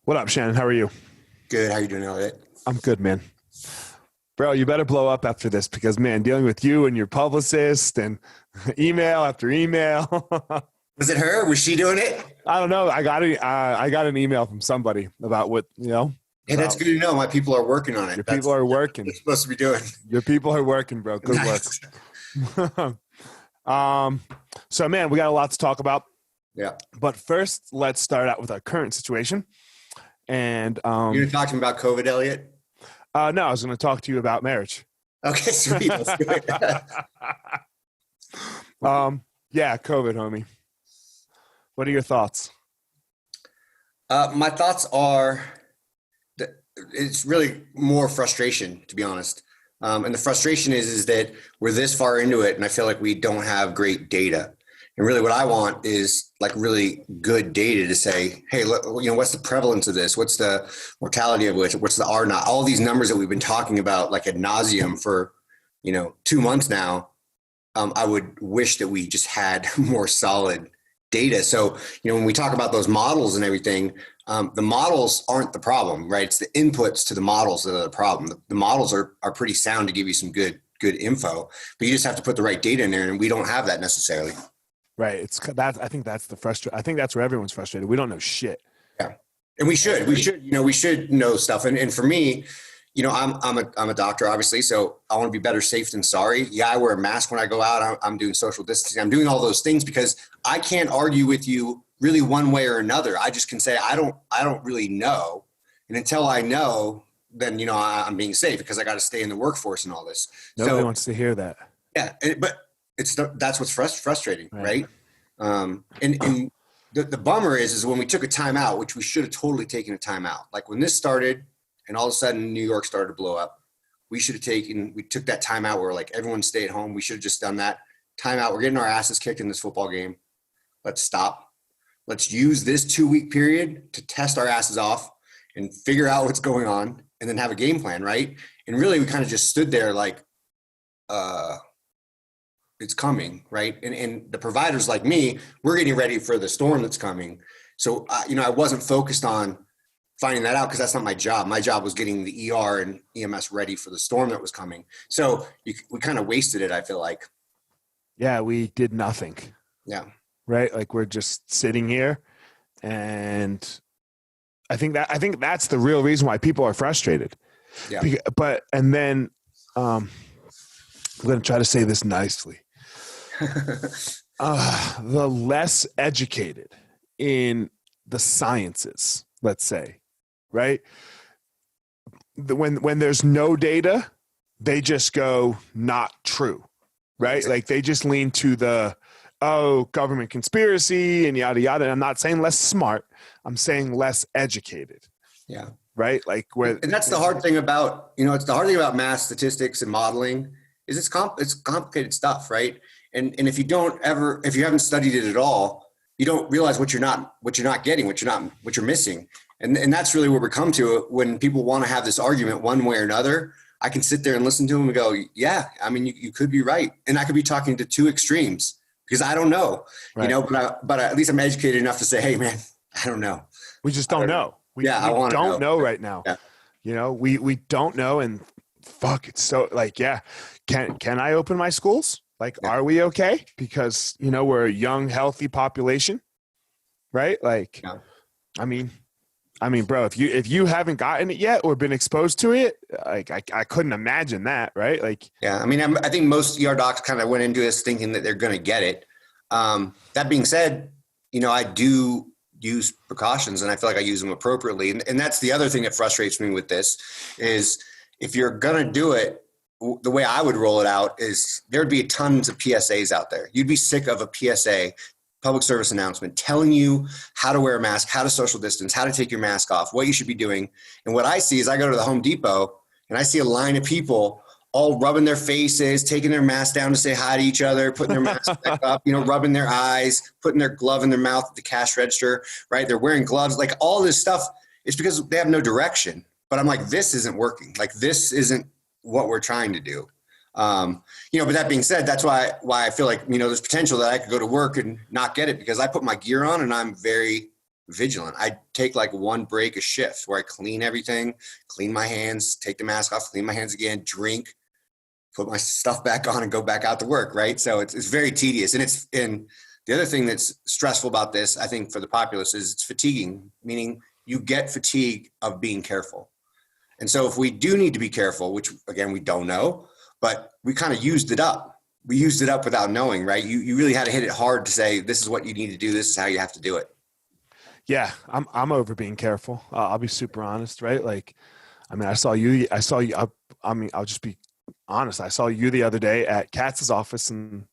What up, Shannon? How are you? Good. How you doing, Elliot? I'm good, man. Bro, you better blow up after this because, man, dealing with you and your publicist and email after email. Was it her? Was she doing it? I don't know. I got an email from somebody about what, Hey, that's good to know. My people are working on it. Your people are working. They're supposed to be doing. Your people are working, bro. Good Nice. work. So, man, we got a lot to talk about. Yeah. But first, let's start out with our current situation. And You're going to talk to me about COVID, Elliot? no, I was going to talk to you about marriage. Okay, sweet. Let's do it. Yeah, COVID, homie. What are your thoughts? My thoughts are that it's really more frustration, to be honest. And the frustration is that we're this far into it, and I feel like we don't have great data. And really what I want is like really good data to say, hey, look, what's the prevalence of this? What's the mortality of which? What's the R naught? All these numbers that we've been talking about like ad nauseum for, 2 months now. I would wish that we just had more solid data. So, when we talk about those models and everything, the models aren't the problem, right? It's the inputs to the models that are the problem. The models are pretty sound to give you some good info, but you just have to put the right data in there, and we don't have that necessarily. Right. I think that's I think that's where everyone's frustrated. We don't know shit. Yeah. And we should know stuff. And for me, I'm a doctor, obviously, so I want to be better safe than sorry. Yeah, I wear a mask when I go out. I'm doing social distancing. I'm doing all those things because I can't argue with you really one way or another. I just can say, I don't really know. And until I know, then, I'm being safe because I got to stay in the workforce and all this. Nobody wants to hear that. Yeah. But that's what's frustrating. Right. And the bummer is when we took a timeout, which we should have totally taken a timeout. Like when this started and all of a sudden New York started to blow up, we took that timeout where like everyone stay at home. We should have just done that timeout. We're getting our asses kicked in this football game. Let's stop. Let's use this 2-week period to test our asses off and figure out what's going on and then have a game plan. Right. And really we kind of just stood there like, it's coming, right? And the providers like me, we're getting ready for the storm that's coming. So, I wasn't focused on finding that out because that's not my job. My job was getting the ER and EMS ready for the storm that was coming. So we kind of wasted it, I feel like. Yeah, we did nothing. Yeah. Right? Like we're just sitting here, and I think that's the real reason why people are frustrated. Yeah. I'm going to try to say this nicely. The less educated in the sciences, let's say, right? When there's no data, they just go not true, right? Exactly. Like they just lean to the, government conspiracy and yada, yada. And I'm not saying less smart. I'm saying less educated. Yeah. Right. Like and that's the hard thing about, it's the hard thing about math statistics and modeling is it's complicated stuff. Right. And if you haven't studied it at all, you don't realize what you're not getting, what you're missing. And that's really where we come to when people want to have this argument one way or another. I can sit there and listen to them and go, yeah, I mean, you could be right. And I could be talking to two extremes because I don't know, right. But at least I'm educated enough to say, hey man, I don't know. We just don't know. We don't know right now. Yeah. We don't know. And fuck, it's so like, yeah. Can I open my schools? Like, Are we okay? Because, we're a young, healthy population, right? Like, yeah. I mean, bro, if you haven't gotten it yet or been exposed to it, like, I couldn't imagine that, right? Like, yeah, I mean, I think most ER docs kind of went into this thinking that they're going to get it. That being said, I do use precautions and I feel like I use them appropriately. And that's the other thing that frustrates me with this is if you're going to do it, the way I would roll it out is there'd be tons of PSAs out there. You'd be sick of a PSA, public service announcement, telling you how to wear a mask, how to social distance, how to take your mask off, what you should be doing. And what I see is I go to the Home Depot and I see a line of people all rubbing their faces, taking their mask down to say hi to each other, putting their mask back up, rubbing their eyes, putting their glove in their mouth at the cash register, right? They're wearing gloves, like all this stuff. It's because they have no direction. But I'm like, this isn't working. Like this isn't what we're trying to do. But that being said, that's why I feel like, there's potential that I could go to work and not get it because I put my gear on and I'm very vigilant. I take like one break a shift where I clean everything, clean my hands, take the mask off, clean my hands again, drink, put my stuff back on and go back out to work. Right. So it's very tedious. And the other thing that's stressful about this, I think for the populace, is it's fatiguing, meaning you get fatigue of being careful. And so if we do need to be careful, which again, we don't know, but we kind of used it up. We used it up without knowing, right? You really had to hit it hard to say, this is what you need to do. This is how you have to do it. Yeah. I'm over being careful. I'll be super honest, right? Like, I mean, I'll just be honest. I saw you the other day at Katz's office and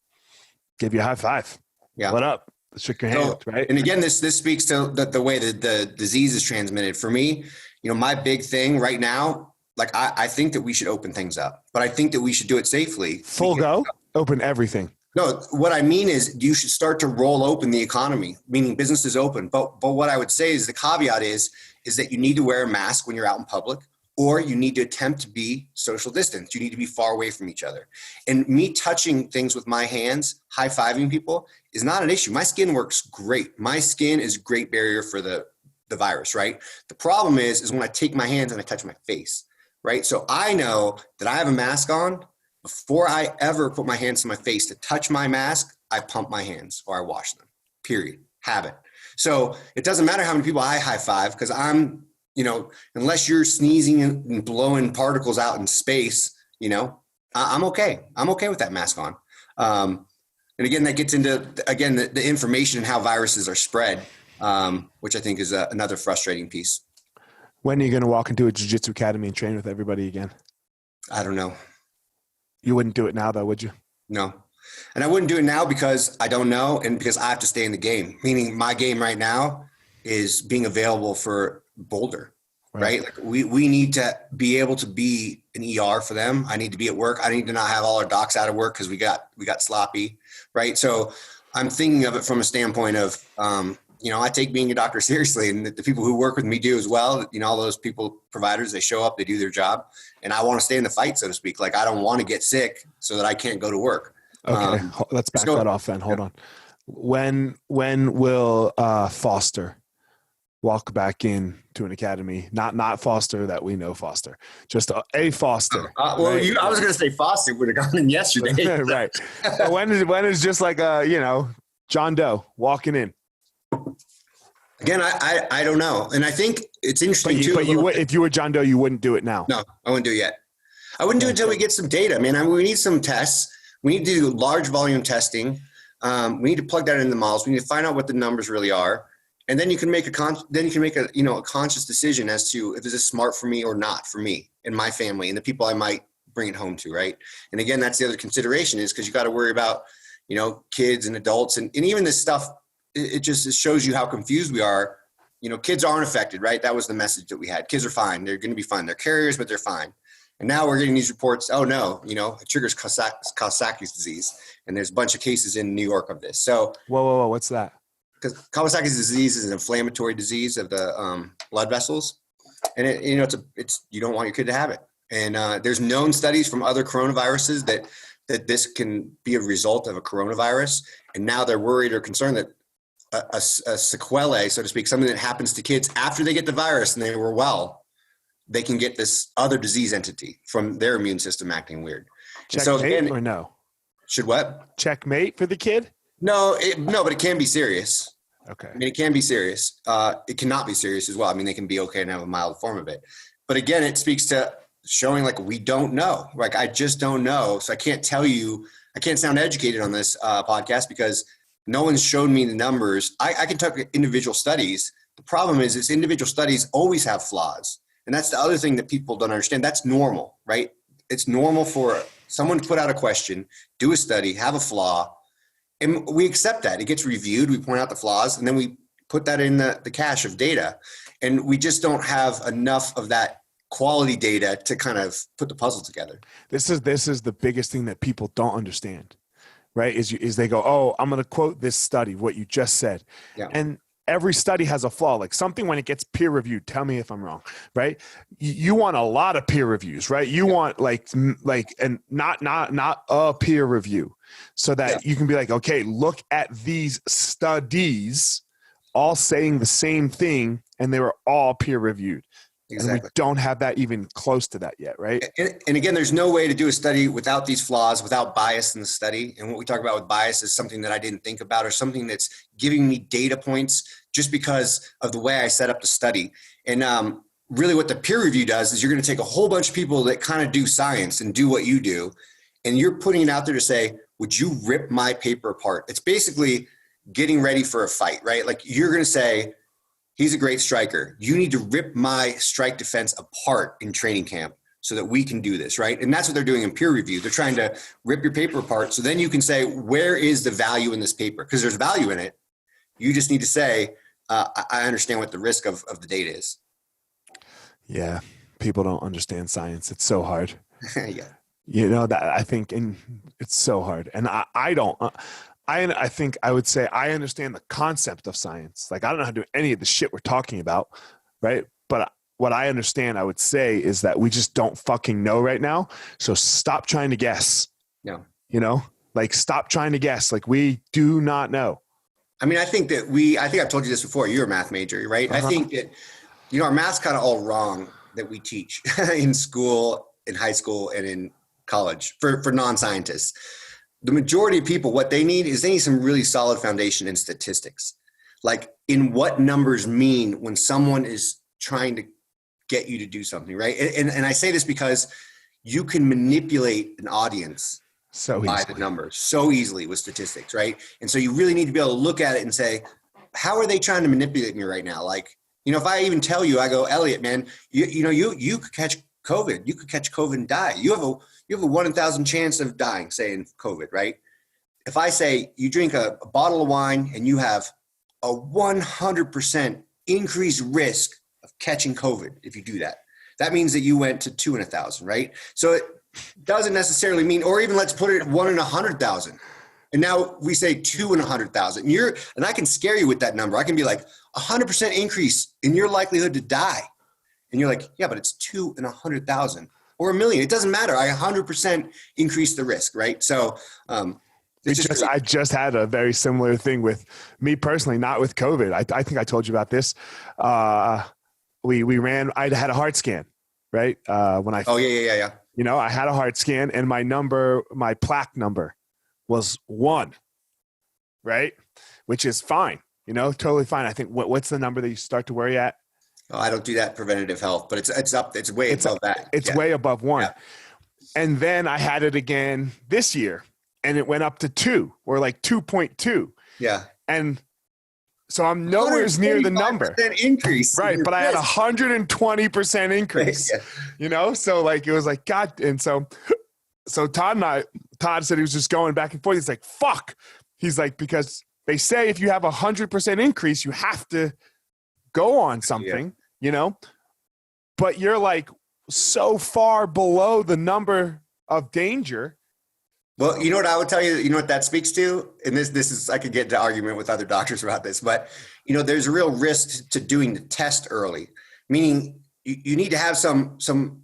gave you a high five. Yeah. What up? Shook your hand, right? And again, this speaks to the way that the disease is transmitted. For me, my big thing right now, like I think that we should open things up, but I think that we should do it safely. Full go, open everything. No, what I mean is you should start to roll open the economy, meaning business is open. But what I would say is the caveat is that you need to wear a mask when you're out in public, or you need to attempt to be social distance. You need to be far away from each other. And me touching things with my hands, high-fiving people is not an issue. My skin works great. My skin is a great barrier for the virus, right? The problem is when I take my hands and I touch my face, right? So I know that I have a mask on. Before I ever put my hands to my face to touch my mask, I pump my hands or I wash them, period. Habit. So it doesn't matter how many people I high five, because I'm, unless you're sneezing and blowing particles out in space, I'm okay. I'm okay with that mask on. And again, that gets into, the information and how viruses are spread, which I think is another frustrating piece. When are you going to walk into a jiu-jitsu academy and train with everybody again? I don't know. You wouldn't do it now, though, would you? No. And I wouldn't do it now because I don't know and because I have to stay in the game. Meaning my game right now is being available for Boulder, right? Like we need to be able to be an ER for them. I need to be at work. I need to not have all our docs out of work because we got sloppy, right? So I'm thinking of it from a standpoint of, I take being a doctor seriously, and the people who work with me do as well. All those people, providers, they show up, they do their job, and I want to stay in the fight, so to speak. Like I don't want to get sick so that I can't go to work. Okay, let's back that off then. Hold on. When will Foster walk back in to an academy? Not Foster that we know Foster, just a Foster. I was going to say Foster would have gone in yesterday. Right. But when is just like John Doe walking in? Again, I don't know. And I think it's interesting too. But if you were John Doe, you wouldn't do it now. No, I wouldn't do it yet. I wouldn't do it until we get some data, man. We need some tests. We need to do large volume testing. We need to plug that into the models. We need to find out what the numbers really are. And then you can make a conscious decision as to if this is smart for me or not for me and my family and the people I might bring it home to, right? And again, that's the other consideration is because you got to worry about, kids and adults and even this stuff. It just shows you how confused we are. Kids aren't affected, right? That was the message that we had. Kids are fine. They're going to be fine. They're carriers, but they're fine. And now we're getting these reports. Oh no, it triggers Kawasaki's disease. And there's a bunch of cases in New York of this. So whoa, what's that? Because Kawasaki's disease is an inflammatory disease of the blood vessels. And it's you don't want your kid to have it. And there's known studies from other coronaviruses that this can be a result of a coronavirus. And now they're worried or concerned that a sequelae, so to speak, something that happens to kids after they get the virus and they were well, they can get this other disease entity from their immune system acting weird. Checkmate or no? Should what? Checkmate for the kid? No, but it can be serious. Okay. I mean, it can be serious. It cannot be serious as well. I mean, they can be okay and have a mild form of it. But again, it speaks to showing like we don't know. Like I just don't know. So I can't tell you. I can't sound educated on this podcast because no one's shown me the numbers. I can talk individual studies. The problem is individual studies always have flaws. And that's the other thing that people don't understand. That's normal, right? It's normal for someone to put out a question, do a study, have a flaw, and we accept that. It gets reviewed. We point out the flaws, and then we put that in the cache of data. And we just don't have enough of that quality data to kind of put the puzzle together. This is the biggest thing that people don't understand. Right, is they go, oh, I'm going to quote this study, what you just said. Yeah. And every study has a flaw. Like something when it gets peer reviewed, tell me if I'm wrong, right? You want a lot of peer reviews, right? You want and not a peer review so that you can be like, okay, look at these studies all saying the same thing, and they were all peer reviewed. Exactly. And we don't have that even close to that yet, right? And again, there's no way to do a study without these flaws, without bias in the study. And what we talk about with bias is something that I didn't think about, or something that's giving me data points just because of the way I set up the study. And really what the peer review does is you're going to take a whole bunch of people that kind of do science and do what you do, and you're putting it out there to say, would you rip my paper apart? It's basically getting ready for a fight, right? Like you're going to say, he's a great striker. You need to rip my strike defense apart in training camp so that we can do this, right? And that's what they're doing in peer review. They're trying to rip your paper apart. So then you can say, where is the value in this paper? Because there's value in it. You just need to say, I understand what the risk of the data is. Yeah. People don't understand science. It's so hard. Yeah. You know, that I think, and it's so hard. And I don't. I think I would say I understand the concept of science. Like I don't know how to do any of the shit we're talking about, right? But what I understand, I would say, is that we just don't fucking know right now. So stop trying to guess. No. You know, like stop trying to guess. Like we do not know. I mean, I think I've told you this before. You're a math major, right? I think that, you know, our math's kind of all wrong that we teach in school, in high school, and in college for non-scientists. The majority of people, what they need some really solid foundation in statistics. Like in what numbers mean when someone is trying to get you to do something, right? And I say this because you can manipulate an audience by the numbers so easily with statistics, right? And so you really need to be able to look at it and say, how are they trying to manipulate me right now? Like, you know, if I even tell you, I go, Elliot, man, you could catch COVID. You could catch COVID and die. You have a 1 in 1,000 chance of dying, say in COVID, right? If I say you drink a bottle of wine and you have a 100% increased risk of catching COVID if you do that, that means that you went to 2 in 1,000, right? So it doesn't necessarily mean, or even let's put it at 1 in 100,000. And now we say 2 in 100,000. And I can scare you with that number. I can be like 100% increase in your likelihood to die. And you're like, yeah, but it's 2 in 100,000 or 1 million. It doesn't matter. I 100% increase the risk, right? So I just had a very similar thing with me personally, not with COVID. I think I told you about this. I had a heart scan, right? Yeah. You know, I had a heart scan and my plaque number was 1, right? Which is fine, you know, totally fine. I think what's the number that you start to worry at? Oh, I don't do that preventative health, but it's way above that. It's way above 1. Yeah. And then I had it again this year and it went up to 2 or like 2.2. Yeah. And so I'm nowhere near the number. Increase. Right. But I had 120% increase, yeah. You know? So like, it was like, God. And so Todd said he was just going back and forth. He's like, fuck. He's like, because they say if you have 100% increase, you have to go on something, you know, but you're like so far below the number of danger. Well, you know what I would tell you, you know what that speaks to? And this is, I could get into argument with other doctors about this, but you know, there's a real risk to doing the test early, meaning you need to have some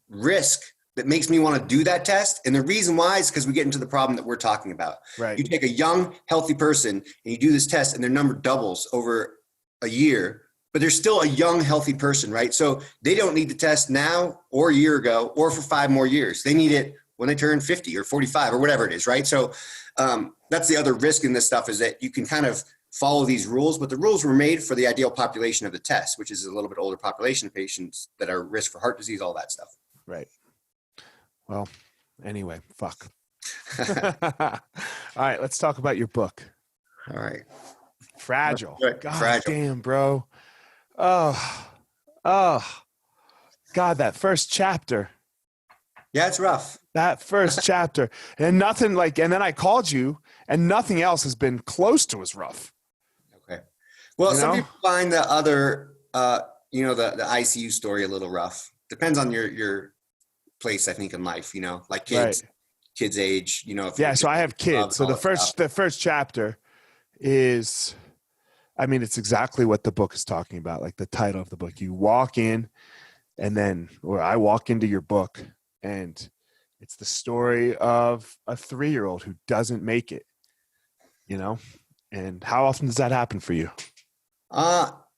risk that makes me want to do that test. And the reason why is because we get into the problem that we're talking about. Right. You take a young, healthy person and you do this test and their number doubles over a year, but they're still a young, healthy person, right? So they don't need the test now or a year ago or for 5 more years. They need it when they turn 50 or 45 or whatever it is, right? So that's the other risk in this stuff, is that you can kind of follow these rules, but the rules were made for the ideal population of the test, which is a little bit older population of patients that are at risk for heart disease, all that stuff. Right. Well, anyway, fuck. All right, let's talk about your book. All right. Fragile. God Fragile. Damn, bro. Oh, God, that first chapter. Yeah, it's rough. That first chapter. And nothing and then I called you and nothing else has been close to as rough. Okay. Well, some people find the other, the ICU story a little rough. Depends on your place, I think, in life, you know, like kids, right. Kids age, you know. So I have kids. So the first chapter is, I mean, it's exactly what the book is talking about. Like the title of the book, you walk in or I walk into your book and it's the story of a 3-year-old who doesn't make it, you know? And how often does that happen for you?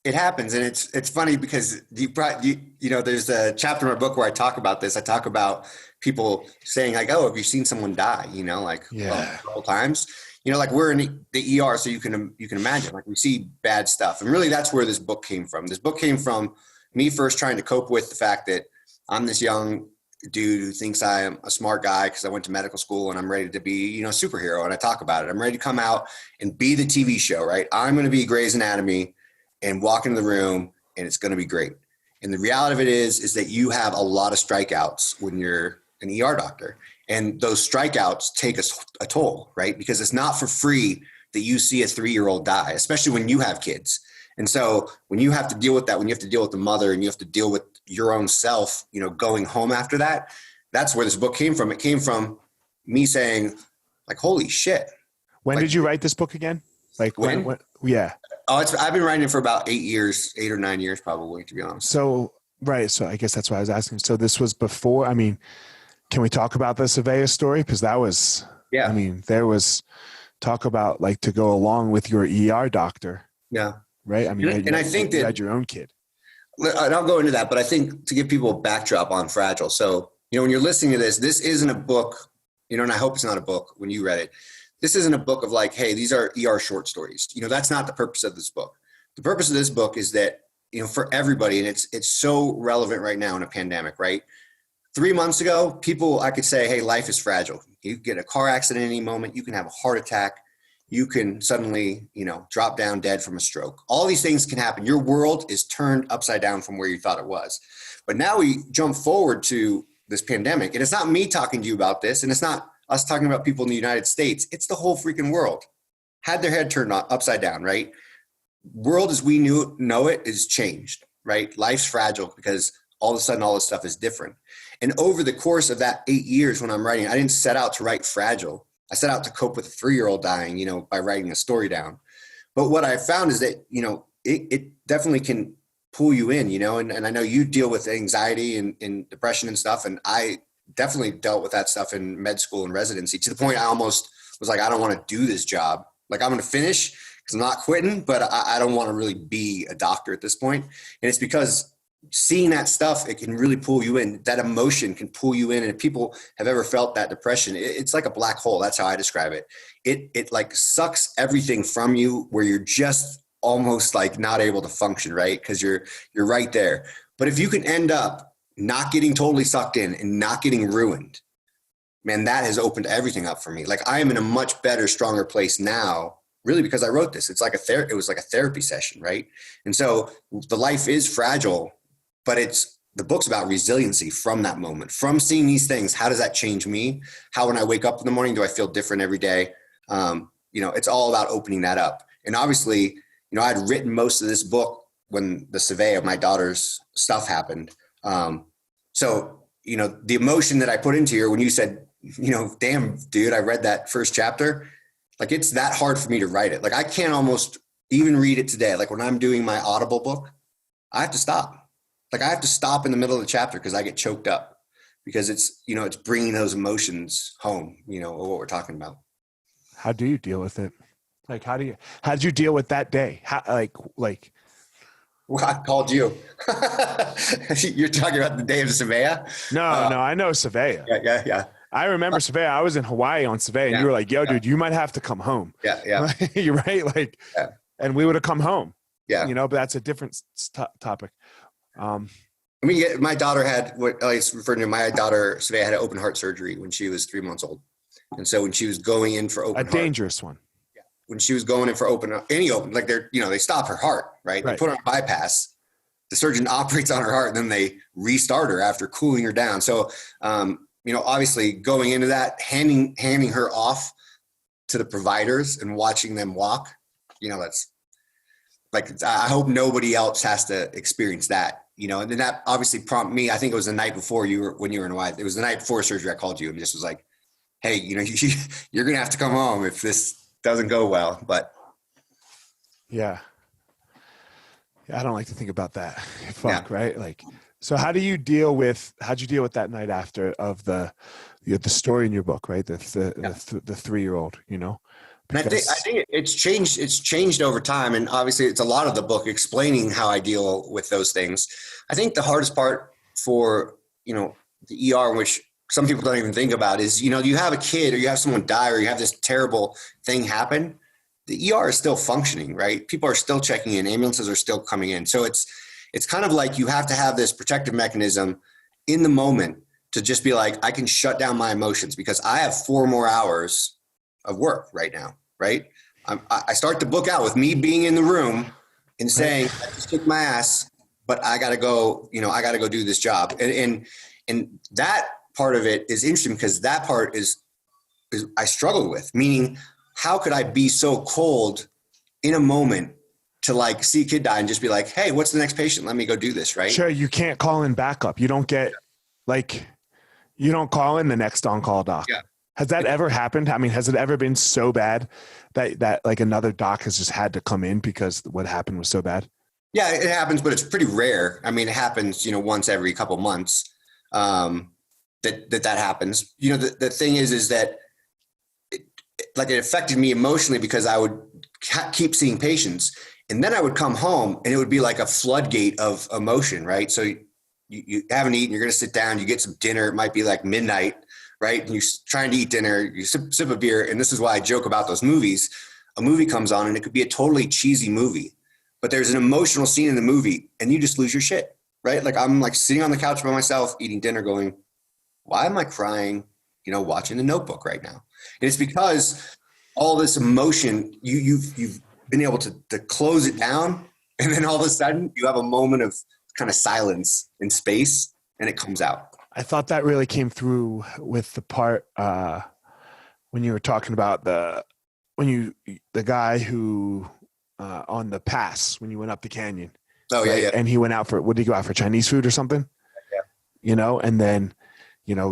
It happens, and it's funny because there's a chapter in my book where I talk about this. I talk about people saying like, "Oh, have you seen someone die?" Like, well, Yeah. several times. Like we're in the ER, so you can imagine like we see bad stuff, and really that's where this book came from. This book came from me first trying to cope with the fact that I'm this young dude who thinks I am a smart guy because I went to medical school and I'm ready to be, a superhero. And I talk about it. I'm ready to come out and be the TV show, right? I'm going to be Grey's Anatomy and walk into the room and it's going to be great. And the reality of it is that you have a lot of strikeouts when you're an ER doctor. And those strikeouts take a toll, right? Because it's not for free that you see a 3-year-old die, especially when you have kids. And so when you have to deal with that, when you have to deal with the mother and you have to deal with your own self, going home after that, that's where this book came from. It came from me saying like, holy shit. When like, did you write this book again? Like when yeah. Oh, I've been writing it for about 8 or 9 years, probably, to be honest. So, right. So I guess that's why I was asking. So this was before, can we talk about the Surveyor story? Because that was, there was talk about like to go along with your ER doctor. Yeah. Right. I think that you had your own kid. And I'll go into that, but I think to give people a backdrop on Fragile. So, when you're listening to this isn't a book, and I hope it's not a book when you read it. This isn't a book of like, hey, these are ER short stories. That's not the purpose of this book. The purpose of this book is that, for everybody, and it's so relevant right now in a pandemic, right? 3 months ago, I could say, hey, life is fragile. You get a car accident at any moment. You can have a heart attack. You can suddenly, drop down dead from a stroke. All these things can happen. Your world is turned upside down from where you thought it was. But now we jump forward to this pandemic, and it's not me talking to you about this, and it's not us talking about people in the United States. It's the whole freaking world had their head turned upside down, right? World as we know it is changed, right? Life's fragile because all of a sudden all this stuff is different. And over the course of that 8 years when I'm writing, I didn't set out to write fragile. I set out to cope with a 3-year-old dying, by writing a story down. But what I found is that, it definitely can pull you in, and I know you deal with anxiety and depression and stuff. And I definitely dealt with that stuff in med school and residency to the point I almost was like, I don't want to do this job. Like I'm going to finish because I'm not quitting, but I don't want to really be a doctor at this point. And it's because seeing that stuff, it can really pull you in. That emotion can pull you in. And if people have ever felt that depression, it's like a black hole. That's how I describe it. It like sucks everything from you where you're just almost like not able to function, right? Because you're right there. But if you can end up not getting totally sucked in and not getting ruined, man, that has opened everything up for me. Like I am in a much better, stronger place now, really because I wrote this. It's like it was like a therapy session, right? And so the life is fragile, but the book's about resiliency from that moment, from seeing these things. How does that change me? How, when I wake up in the morning, do I feel different every day? It's all about opening that up. And obviously, I'd written most of this book when the survey of my daughter's stuff happened. So, the emotion that I put into here when you said, damn, dude, I read that first chapter, like it's that hard for me to write it. Like I can't almost even read it today. Like when I'm doing my Audible book, I have to stop. Like I have to stop in the middle of the chapter because I get choked up because it's bringing those emotions home, of what we're talking about. How do you deal with it? Like, how did you deal with that day? How, like, well, I called you. You're talking about the day of Surveyor? No, I know Surveyor. Yeah. I remember Surveyor. I was in Hawaii on Surveyor, and you were like, yo, dude, you might have to come home. Yeah. You're right. Like, and we would have come home. Yeah. But that's a different topic. My daughter had what I referred to. My daughter Surveyor had an open heart surgery when she was 3 months old. And so when she was going in for open heart, dangerous one. When she was going in for like they stop her heart, right? They put her on bypass. The surgeon operates on her heart and then they restart her after cooling her down. So, obviously going into that, handing her off to the providers and watching them walk, that's like, I hope nobody else has to experience that, and then that obviously prompted me. I think it was the night before when you were in Hawaii. It was the night before surgery. I called you and just was like, hey, you're going to have to come home if this doesn't go well. But yeah, I don't like to think about that. Fuck, right? Like, so how'd you deal with that night after of the story in your book, right? The 3-year-old, And I think it's changed. It's changed over time, and obviously, it's a lot of the book explaining how I deal with those things. I think the hardest part for the ER, which some people don't even think about, is you have a kid or you have someone die or you have this terrible thing happen. The ER is still functioning, right? People are still checking in. Ambulances are still coming in. So it's kind of like you have to have this protective mechanism in the moment to just be like, I can shut down my emotions because I have 4 more hours of work right now. Right. I start the book out with me being in the room and saying, I just kicked my ass, but I got to go, I got to go do this job. And that part of it is interesting because that part is I struggled with, meaning how could I be so cold in a moment to like see a kid die and just be like, hey, what's the next patient? Let me go do this. Right. Sure. You can't call in backup. You don't get you don't call in the next on-call doc. Yeah. Has that ever happened? I mean, has it ever been so bad that like another doc has just had to come in because what happened was so bad? Yeah, it happens, but it's pretty rare. I mean, it happens, once every couple months that happens. The thing is that it affected me emotionally because I would keep seeing patients, and then I would come home and it would be like a floodgate of emotion, right? So you haven't eaten, you're going to sit down, you get some dinner. It might be like midnight. Right. And you're trying to eat dinner, you sip a beer. And this is why I joke about those movies. A movie comes on and it could be a totally cheesy movie, but there's an emotional scene in the movie and you just lose your shit. Right. Like I'm like sitting on the couch by myself, eating dinner going, why am I crying, watching The Notebook right now? And it's because all this emotion, you've been able to close it down. And then all of a sudden you have a moment of kind of silence in space and it comes out. I thought that really came through with the part when you were talking about the guy who on the pass when you went up the canyon. Oh yeah, right? yeah. And he went out for, what did he go out for, Chinese food or something? Yeah. And then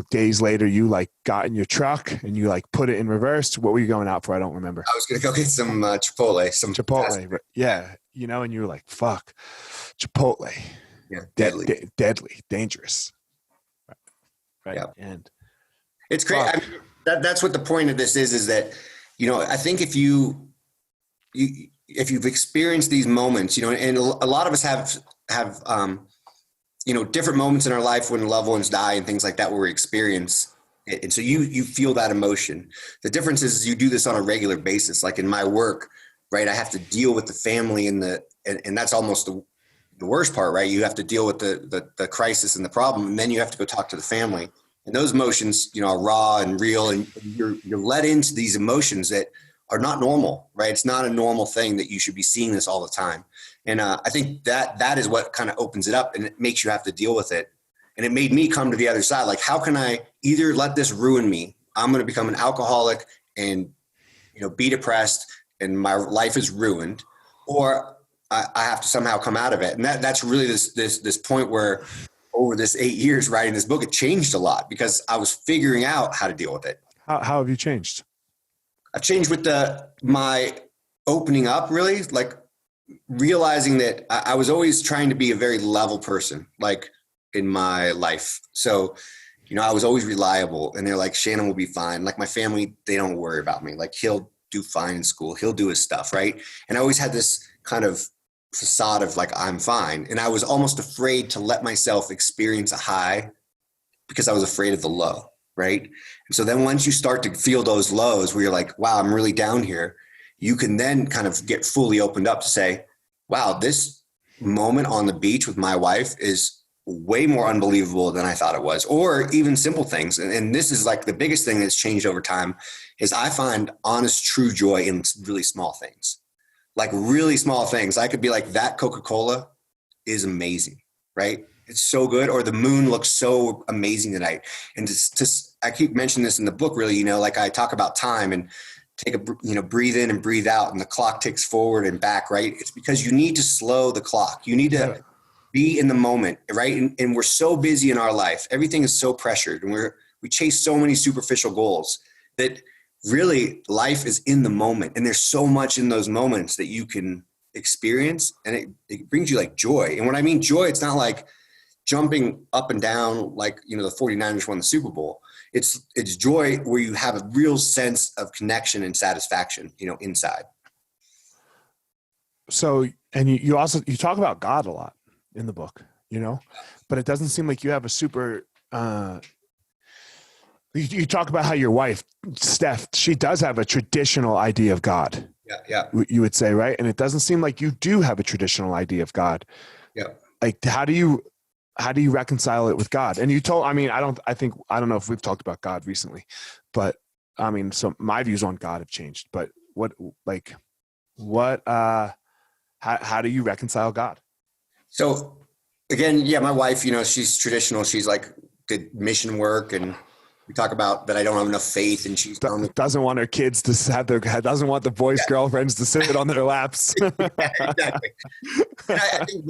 days later you like got in your truck and you like put it in reverse. What were you going out for? I don't remember. I was gonna go get some Chipotle. Chipotle, yeah. And you were like, "Fuck, Chipotle." Yeah, deadly, deadly, dangerous. Right. Yeah. And it's great. I mean, that's what the point of this is that, I think if you've experienced these moments, and a lot of us have different moments in our life when loved ones die and things like that where we experience it. And so you feel that emotion. The difference is you do this on a regular basis. Like in my work, right, I have to deal with the family and that's almost the worst part, right? You have to deal with the crisis and the problem, and then you have to go talk to the family. And those emotions, are raw and real, and you're led into these emotions that are not normal, right? It's not a normal thing that you should be seeing this all the time. And I think that is what kind of opens it up and it makes you have to deal with it. And it made me come to the other side. Like, how can I either let this ruin me? I'm going to become an alcoholic and, be depressed and my life is ruined, or I have to somehow come out of it. And that's really this point where over this 8 years writing this book, it changed a lot because I was figuring out how to deal with it. How have you changed? I've changed with my opening up, really, like realizing that I was always trying to be a very level person, like in my life. So, I was always reliable, and they're like, Shannon will be fine. Like my family, they don't worry about me. Like he'll do fine in school. He'll do his stuff. Right. And I always had this kind of facade of like, I'm fine. And I was almost afraid to let myself experience a high because I was afraid of the low. Right. And so then once you start to feel those lows where you're like, wow, I'm really down here, you can then kind of get fully opened up to say, wow, this moment on the beach with my wife is way more unbelievable than I thought it was, or even simple things. And this is like the biggest thing that's changed over time is I find honest, true joy in really small things. Like really small things. I could be like, that Coca-Cola is amazing, right? It's so good. Or the moon looks so amazing tonight. And just I keep mentioning this in the book, really, like I talk about time and take breathe in and breathe out and the clock ticks forward and back, right? It's because you need to slow the clock. You need to be in the moment, right? And we're so busy in our life. Everything is so pressured and we chase so many superficial goals that really life is in the moment. And there's so much in those moments that you can experience, and it brings you like joy. And when I mean joy, it's not like jumping up and down like, the 49ers won the Super Bowl. It's joy where you have a real sense of connection and satisfaction, inside. So, and you also, you talk about God a lot in the book, but it doesn't seem like you have a super, you talk about how your wife, Steph, she does have a traditional idea of God. Yeah. You would say, right? And it doesn't seem like you do have a traditional idea of God. Yeah. Like, how do you reconcile it with God? And you told, I don't know if we've talked about God recently, but so my views on God have changed, but how do you reconcile God? So again, my wife, she's traditional. She's like did mission work, and we talk about that I don't have enough faith, and she's doesn't want her kids to have doesn't want the boys' girlfriends to sit on their laps. Yeah, exactly. And I think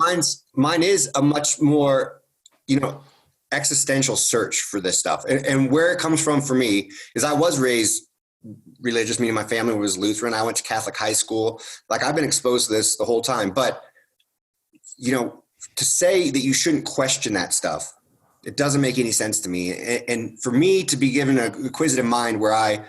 mine is a much more, existential search for this stuff. And where it comes from for me is I was raised religious, meaning my family was Lutheran. I went to Catholic high school. Like, I've been exposed to this the whole time. But, to say that you shouldn't question that stuff, it doesn't make any sense to me. And for me to be given an inquisitive mind where I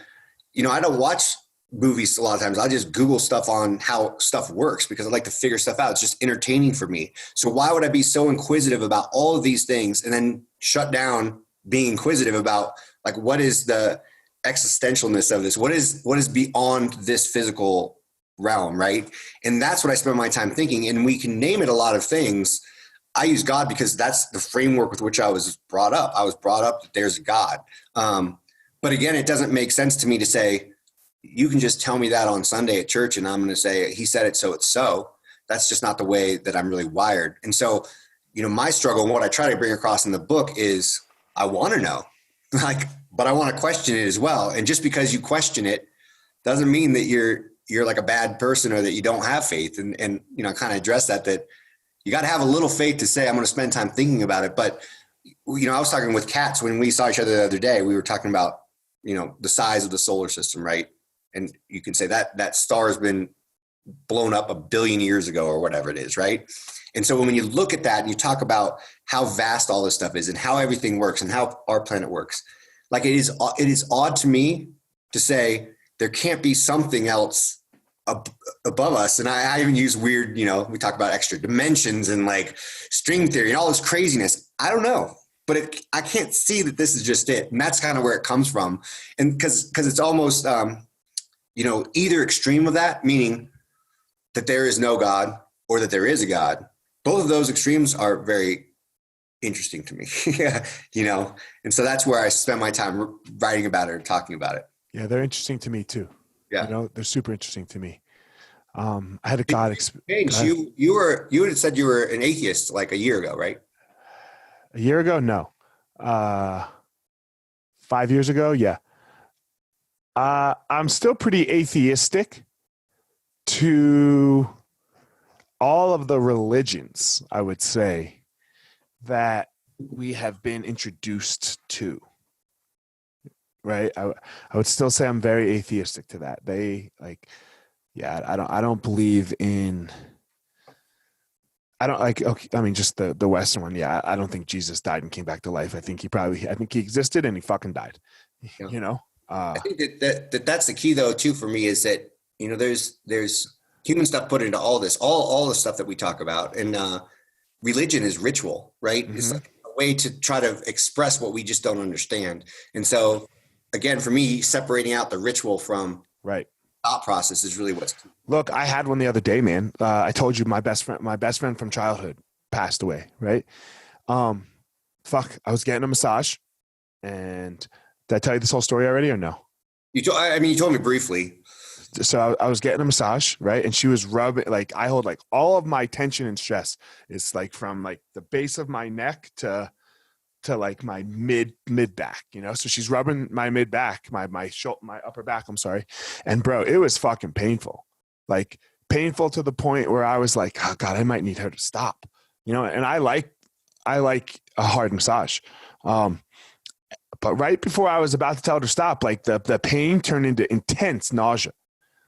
don't watch movies a lot of times. I just Google stuff on how stuff works because I like to figure stuff out. It's just entertaining for me. So why would I be so inquisitive about all of these things and then shut down being inquisitive about, like, what is the existentialness of this? What is beyond this physical realm, right? And that's what I spend my time thinking. And we can name it a lot of things. I use God because that's the framework with which I was brought up. I was brought up that there's a God. But again, it doesn't make sense to me to say, you can just tell me that on Sunday at church and I'm going to say, he said it, so it's so. That's just not the way that I'm really wired. And so, my struggle and what I try to bring across in the book is I want to know, but I want to question it as well. And just because you question it doesn't mean that you're like a bad person or that you don't have faith. And kind of address that you got to have a little faith to say, I'm going to spend time thinking about it. But, I was talking with Katz when we saw each other the other day, we were talking about, the size of the solar system, right? And you can say that star has been blown up 1 billion years ago or whatever it is, right? And so when you look at that and you talk about how vast all this stuff is and how everything works and how our planet works, like it is odd to me to say there can't be something else above us. And I even use weird, we talk about extra dimensions and like string theory and all this craziness. I don't know. But I can't see that this is just it. And that's kind of where it comes from. And because it's almost either extreme of that, meaning that there is no God or that there is a God. Both of those extremes are very interesting to me, and so that's where I spend my time writing about it or talking about it. Yeah, they're interesting to me too. Yeah, they're super interesting to me. I had a God experience. You had said you were an atheist like a year ago, right? A year ago? No. 5 years ago? Yeah. I'm still pretty atheistic to all of the religions, I would say, that we have been introduced to. Right? I would still say I'm very atheistic to that. I don't believe in, just the Western one. Yeah. I don't think Jesus died and came back to life. I think he existed and he fucking died, I think that's the key though, too, for me is that, there's human stuff put into all this, all the stuff that we talk about. And religion is ritual, right? Mm-hmm. It's like a way to try to express what we just don't understand. And so again, for me, separating out the ritual from thought process is really what's key. Look, I had one the other day, man. I told you my best friend from childhood passed away, right? I was getting a massage, and did I tell you this whole story already or no? You told me briefly. So I was getting a massage, right? And she was rubbing, like, I hold like all of my tension and stress is like from like the base of my neck to like my mid back, so she's rubbing my mid back, my upper back, I'm sorry. And bro, it was fucking painful, like painful to the point where I was like, oh God, I might need her to stop, and I like a hard massage. But right before I was about to tell her to stop, like the pain turned into intense nausea,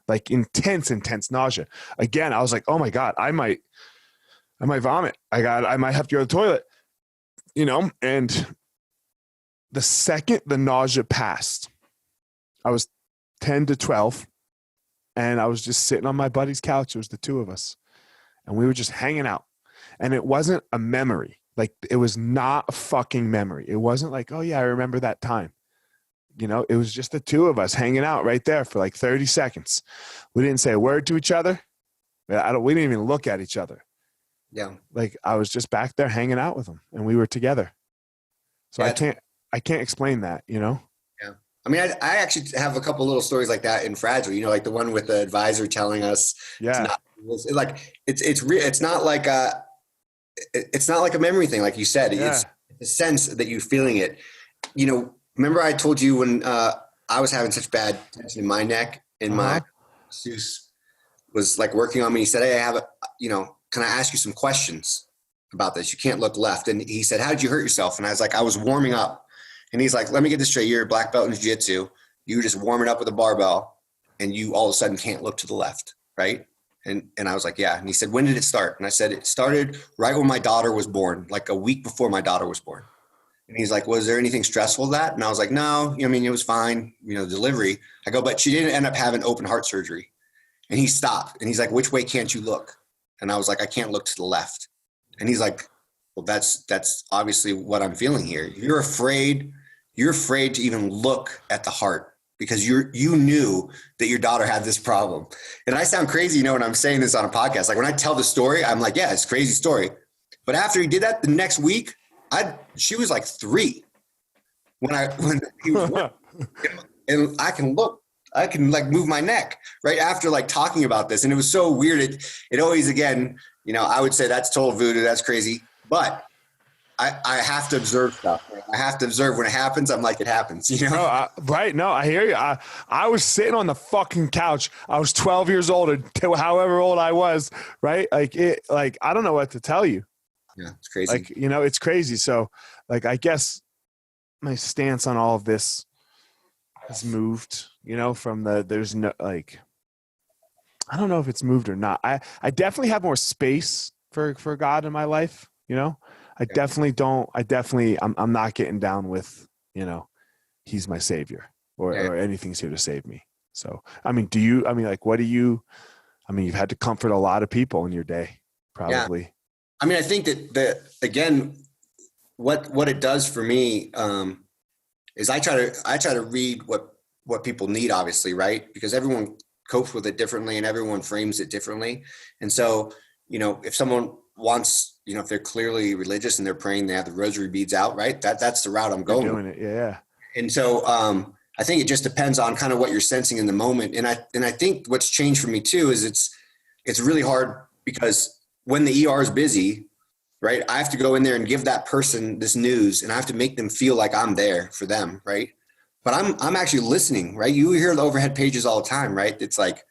like intense nausea. Again, I was like, oh my God, I might vomit. I might have to go to the toilet. And the second the nausea passed, I was 10 to 12, and I was just sitting on my buddy's couch. It was the two of us, and we were just hanging out. And it wasn't a memory. Like, it was not a fucking memory. It wasn't like, oh yeah, I remember that time. You know, it was just the two of us hanging out right there for like 30 seconds. We didn't say a word to each other. We didn't even look at each other. Yeah. Like, I was just back there hanging out with him, and we were together. So Yeah. I can't explain that, you know? Yeah. I mean, I actually have a couple little stories like that in Fragile, you know, like the one with the advisor telling us Yeah. it's not like a memory thing. Like you said, Yeah. it's the sense that you're feeling it. You know, remember I told you when I was having such bad tension in my neck and my masseuse was like working on me. He said, hey, can I ask you some questions about this? You can't look left. And he said, how did you hurt yourself? And I was like, I was warming up. And he's like, let me get this straight. You're a black belt in jiu-jitsu. You were just warming up with a barbell and you all of a sudden can't look to the left. Right. And I was like, yeah. And he said, when did it start? And I said, it started right when my daughter was born, like a week before my daughter was born. And he's like, was there anything stressful with that? And I was like, no, I mean, it was fine, delivery. I go, but she didn't end up having open heart surgery. And he stopped and he's like, which way can't you look? And I was like, I can't look to the left. And he's like, well, that's obviously what I'm feeling here. You're afraid to even look at the heart because you knew that your daughter had this problem. And I sound crazy, when I'm saying this on a podcast. Like when I tell the story, I'm like, yeah, it's a crazy story. But after he did that, the next week, she was like 3 when he was working. And I can like move my neck right after like talking about this. And it was so weird. It always, again, I would say that's total voodoo. That's crazy. But I have to observe stuff. I have to observe when it happens. I'm like, it happens, Right. No, I hear you. I was sitting on the fucking couch. I was 12 years old or however old I was. Right. Like, I don't know what to tell you. Yeah. It's crazy. Like, it's crazy. So like, I guess my stance on all of this has moved, from there's no, like, I don't know if it's moved or not. I definitely have more space for God in my life. I'm not getting down with, he's my savior or anything's here to save me. So, I mean, you've had to comfort a lot of people in your day, probably. Yeah. I mean, I think that again, what it does for me, is I try to read what people need, obviously. Right. Because everyone copes with it differently and everyone frames it differently. And so, if someone wants, if they're clearly religious and they're praying, they have the rosary beads out, right? That's the route I'm going. Doing it, yeah. And so I think it just depends on kind of what you're sensing in the moment. And I think what's changed for me too is it's really hard because when the ER is busy, right, I have to go in there and give that person this news and I have to make them feel like I'm there for them, right? But I'm actually listening, right? You hear the overhead pages all the time, right? It's like,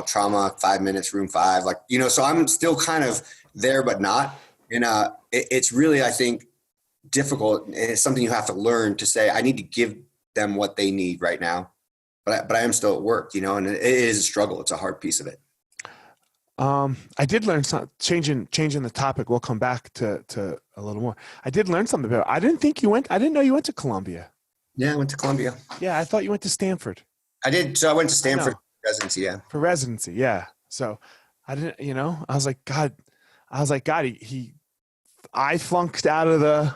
trauma, 5 minutes, room 5, like, so I'm still kind of there, but not. And it's really, I think, difficult. And it's something you have to learn to say, I need to give them what they need right now. But I am still at work, and it is a struggle. It's a hard piece of it. I did learn something, changing the topic. We'll come back to a little more. I did learn something about, I didn't know you went to Columbia. Yeah, I went to Columbia. Yeah. I thought you went to Stanford. I did. So I went to Stanford for residency. Yeah. For residency. Yeah. So I didn't, I was like, God, I flunked out of the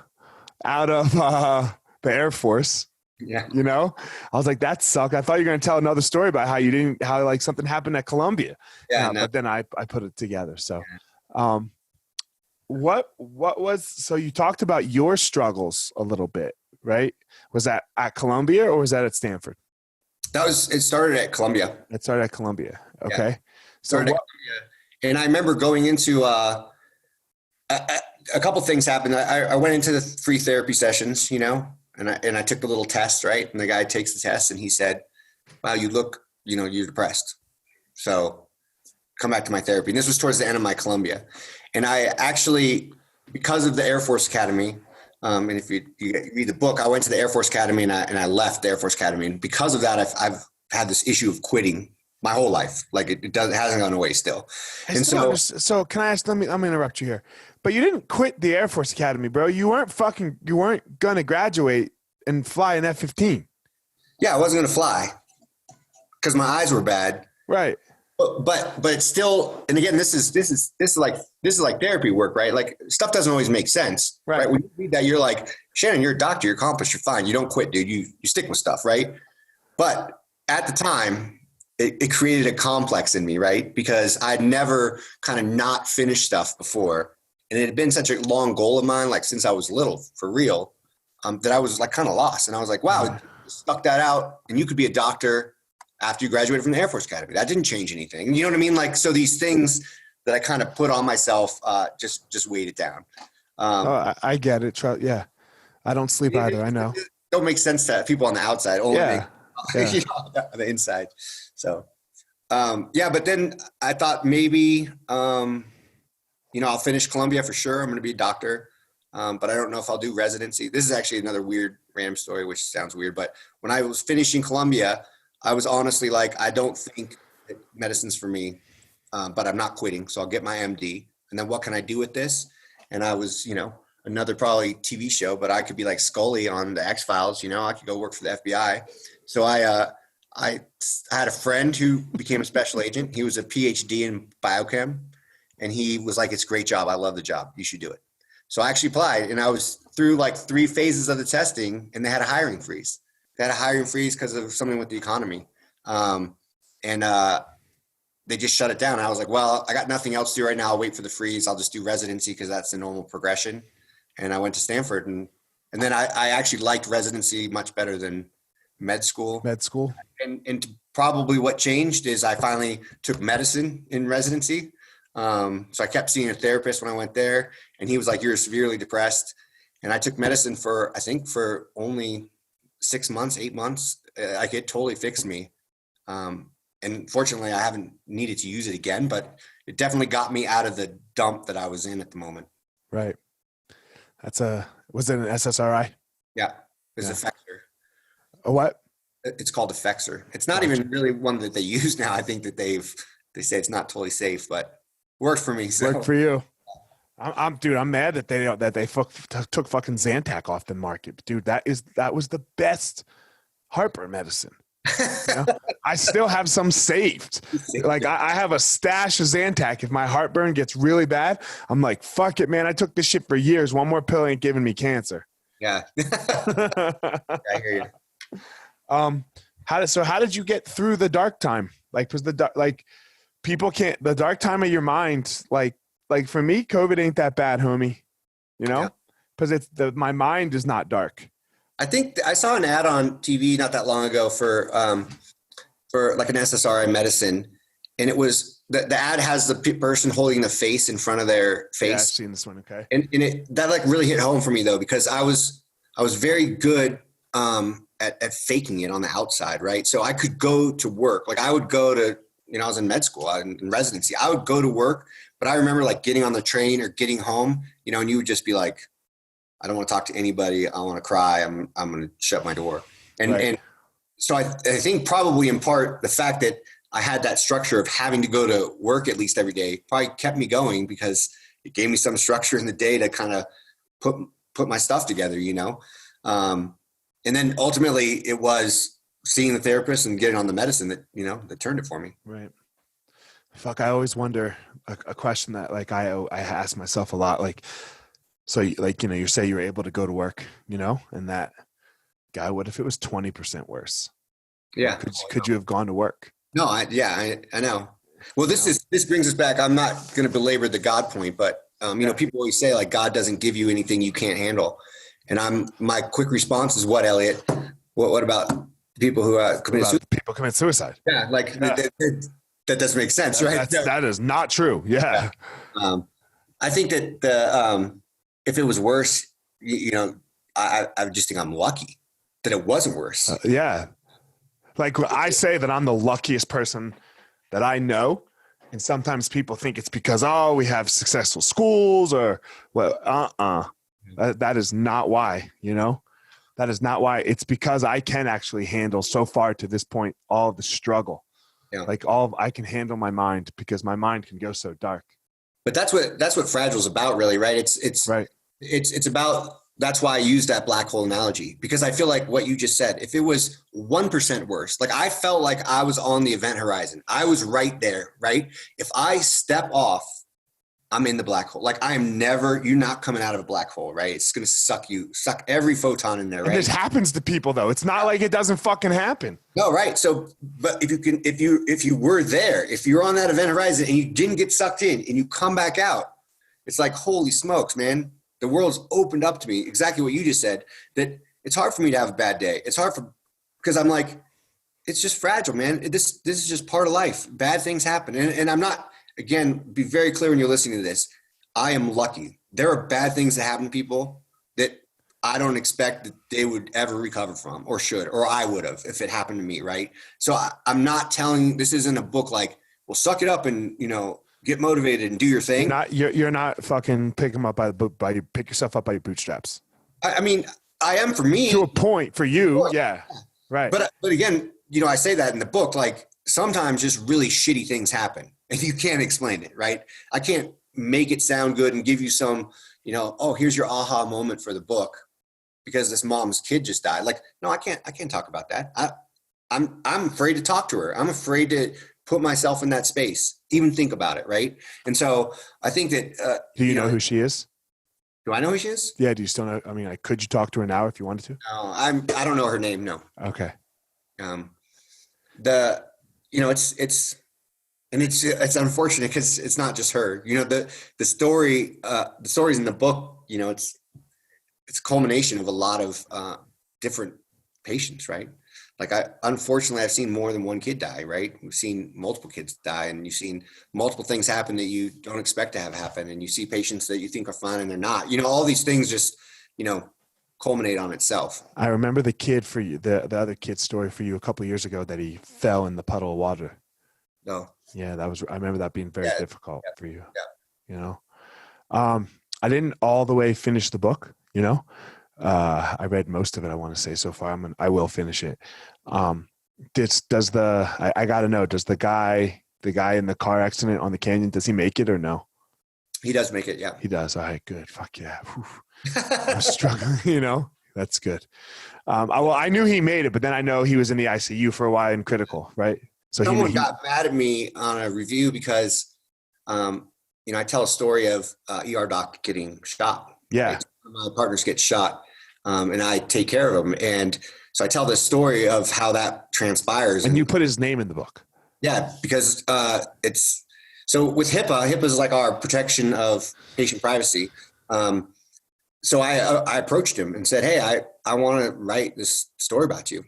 Air Force. Yeah. I was like, that sucked. I thought you were going to tell another story about how like something happened at Columbia. Yeah. But then I put it together. So, so you talked about your struggles a little bit, right? Was that at Columbia or was that at Stanford? It started at Columbia. It started at Columbia. Okay. Yeah. Started at Columbia. And I remember going into, a couple things happened. I went into the free therapy sessions, and I took the little test, right? And the guy takes the test and he said, wow, you look, you're depressed. So come back to my therapy. And this was towards the end of my Columbia. And I actually, because of the Air Force Academy, and if you read the book, I went to the Air Force Academy and I left the Air Force Academy. And because of that, I've had this issue of quitting my whole life. Like it hasn't gone away still. So can I ask, I'm going to interrupt you here, but you didn't quit the Air Force Academy, bro. You weren't going to graduate and fly an F-15. Yeah, I wasn't going to fly because my eyes were bad. Right. But it's still, and again, this is like therapy work, right? Like stuff doesn't always make sense, right? When you read that, you're like, Shannon, you're a doctor, you're accomplished, you're fine. You don't quit, dude. You stick with stuff, right? But at the time, it created a complex in me, right? Because I'd never kind of not finished stuff before. And it had been such a long goal of mine, like since I was little, for real, that I was like kind of lost. And I was like, wow, stuck that out. And you could be a doctor after you graduated from the Air Force Academy. That didn't change anything. You know what I mean? Like, so these things that I kind of put on myself just weighed it down. I get it. Yeah. I don't sleep either. I know. It don't make sense to people on the outside. Only yeah. you know, on the inside. So, but then I thought maybe, I'll finish Columbia for sure. I'm going to be a doctor. But I don't know if I'll do residency. This is actually another weird random story, which sounds weird. But when I was finishing Columbia, I was honestly like, I don't think that medicine's for me, but I'm not quitting. So I'll get my MD. And then what can I do with this? And I was, another probably TV show, but I could be like Scully on the X-Files. I could go work for the FBI. So I had a friend who became a special agent. He was a PhD in biochem. And he was like, it's a great job. I love the job. You should do it. So I actually applied, and I was through like 3 phases of the testing, and they had a hiring freeze. They had a hiring freeze because of something with the economy. They just shut it down. And I was like, well, I got nothing else to do right now. I'll wait for the freeze. I'll just do residency because that's the normal progression. And I went to Stanford, and then I actually liked residency much better than med school. And probably what changed is I finally took medicine in residency. So I kept seeing a therapist when I went there, and he was like, you're severely depressed. And I took medicine for only 6 months, 8 months. Like it totally fixed me. And fortunately I haven't needed to use it again, but it definitely got me out of the dump that I was in at the moment. Right. Was it an SSRI? Yeah. It's Effexor. A what? It's called Effexor. It's not even really one that they use now. I think that they say it's not totally safe, but worked for me. So. Worked for you. I'm mad that they took fucking Zantac off the market. Dude, that was the best heartburn medicine. I still have some saved. Like I have a stash of Zantac. If my heartburn gets really bad, I'm like, fuck it, man. I took this shit for years. One more pill ain't giving me cancer. Yeah. I hear you. How did you get through the dark time? Like, was the dark time of your mind, like for me, COVID ain't that bad, homie, because my mind is not dark. I think I saw an ad on TV not that long ago for like an SSRI medicine. And it was the ad has the person holding the face in front of their face. Yeah, I've seen this one. Okay. And that like really hit home for me though, because I was very good, at faking it on the outside. Right. So I could go to work. Like I would go to, I was in med school, in residency. I would go to work, but I remember like getting on the train or getting home, and you would just be like, I don't want to talk to anybody. I want to cry. I'm going to shut my door. And so I think probably in part the fact that I had that structure of having to go to work at least every day probably kept me going because it gave me some structure in the day to kind of put my stuff together, and then ultimately it was seeing the therapist and getting on the medicine that, that turned it for me. Right. Fuck. I always wonder a question that like I ask myself a lot, like, so like, you say you're able to go to work, and that guy, what if it was 20% worse? Yeah. Could you have gone to work? No, I know. Well, this brings us back. I'm not going to belabor the God point, but people always say like God doesn't give you anything you can't handle. And my quick response is what, Elliot? What about people who commit suicide? People commit suicide. Yeah. Like that doesn't make sense, right? That is not true. Yeah. I think that if it was worse, I just think I'm lucky that it wasn't worse. Yeah. Like I say that I'm the luckiest person that I know. And sometimes people think it's because, we have successful schools or that is not why, that is not why. It's because I can actually handle so far to this point, all the struggle. Yeah. Like I can handle my mind because my mind can go so dark. But that's what Fragile is about really, right? It's right. It's about That's why I use that black hole analogy, because I feel like what you just said, if it was 1% worse, like I felt like I was on the event horizon. I was right there, right? If I step off, I'm in the black hole. Like you're not coming out of a black hole, right? It's going to suck every photon in there, right? And this happens to people though. It's not like it doesn't fucking happen. No, right. So, but if you were there, if you're on that event horizon and you didn't get sucked in and you come back out, it's like, holy smokes, man. The world's opened up to me, exactly what you just said, that it's hard for me to have a bad day. It's hard because I'm like, it's just fragile, man. This is just part of life. Bad things happen. And I'm not, again, be very clear when you're listening to this. I am lucky. There are bad things that happen to people that I don't expect that they would ever recover from, or should, or I would have if it happened to me, right? So I'm not telling, this isn't a book like, well, suck it up and, get motivated and do your thing. You're not fucking pick them up pick yourself up by your bootstraps. I mean, I am for me. To a point for you. Yeah. Right. But again, I say that in the book, like sometimes just really shitty things happen and you can't explain it, right? I can't make it sound good and give you some, oh, here's your aha moment for the book because this mom's kid just died. Like, no, I can't talk about that. I'm afraid to talk to her. I'm afraid to put myself in that space, even think about it. Right. And so I think that, do you know who she is? Do I know who she is? Yeah. Do you still know? I mean, could you talk to her now if you wanted to? No, I don't know her name. No. Okay. It's unfortunate because it's not just her, the stories in the book, it's a culmination of a lot of, different patients, right? Like unfortunately, I've seen more than one kid die, right? We've seen multiple kids die and you've seen multiple things happen that you don't expect to have happen. And you see patients that you think are fine and they're not, all these things just, culminate on itself. I remember the kid for you, the other kid's story for you a couple of years ago that he fell in the puddle of water. No. Yeah, I remember that being very difficult for you. Yeah. I didn't all the way finish the book, I read most of it, I want to say so far. I will finish it. I gotta know, does the guy in the car accident on the canyon, does he make it or no? He does make it. Yeah. He does. All right, good. Fuck yeah. I'm struggling, that's good. I knew he made it, but then I know he was in the ICU for a while in critical, right? So someone got mad at me on a review because, I tell a story of ER doc getting shot. Yeah. Right? My partners get shot, and I take care of them. And so I tell this story of how that transpires. And you put his name in the book. Yeah, because so with HIPAA is like our protection of patient privacy. So I approached him and said, hey, I want to write this story about you,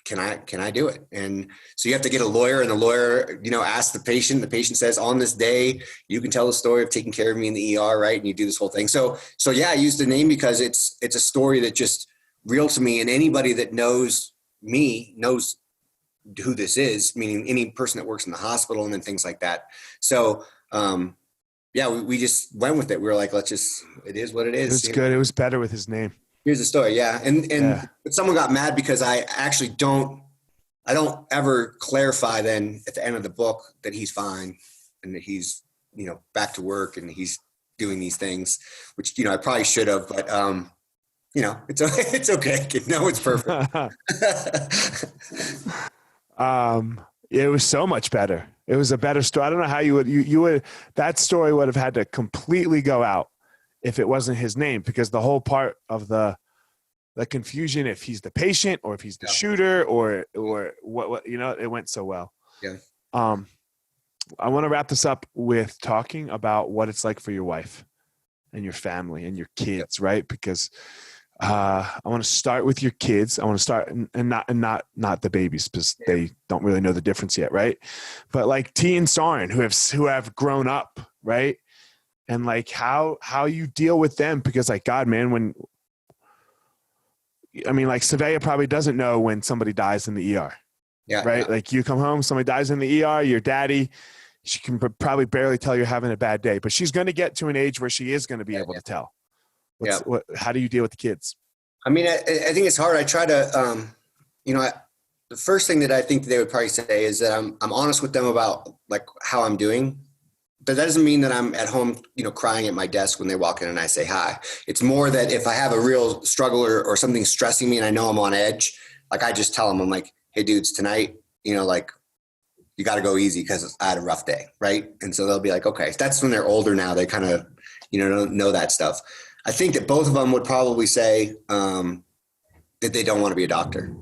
can I do it? And so you have to get a lawyer, and the lawyer, asks the patient says, on this day, you can tell the story of taking care of me in the ER. Right. And you do this whole thing. So yeah, I used the name because it's a story that just real to me, and anybody that knows me knows who this is, meaning any person that works in the hospital and then things like that. So, yeah, we just went with it. We were like, it is what it is. It was good. It was better with his name. Here's the story. Yeah. But someone got mad because I actually don't ever clarify then at the end of the book that he's fine and that he's, back to work and he's doing these things, which, I probably should have, but, it's okay. No, it's perfect. It was so much better. It was a better story. I don't know how you would, that story would have had to completely go out if it wasn't his name, because the whole part of the confusion, if he's the patient or if he's the shooter or what, it went so well. Yeah. I want to wrap this up with talking about what it's like for your wife and your family and your kids, right? Because I want to start with your kids. I want to start and not the babies, because they don't really know the difference yet, right? But like T and Soren, who have grown up, right? And like how you deal with them, because like, God, man, like Savea probably doesn't know when somebody dies in the ER. Yeah. Right. Yeah. Like you come home, somebody dies in the ER, your daddy, she can probably barely tell you're having a bad day, but she's going to get to an age where she is going to be able to tell. How do you deal with the kids? I mean, I think it's hard. I try to, the first thing that I think they would probably say is that I'm honest with them about like how I'm doing, that doesn't mean that I'm at home, crying at my desk when they walk in and I say hi. It's more that if I have a real struggle or something stressing me and I know I'm on edge, like I just tell them, I'm like, hey dudes, tonight, like you got to go easy because I had a rough day. Right. And so they'll be like, okay, that's when they're older now. They kind of, don't know that stuff. I think that both of them would probably say that they don't want to be a doctor.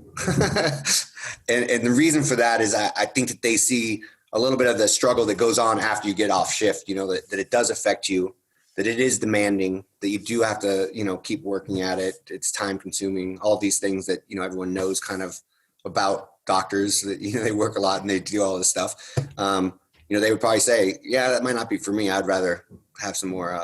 and the reason for that is I think that they see a little bit of the struggle that goes on after you get off shift, that it does affect you, that it is demanding, that you do have to, keep working at it. It's time consuming, all these things that, everyone knows kind of about doctors, that, they work a lot and they do all this stuff. They would probably say, yeah, that might not be for me. I'd rather have some more,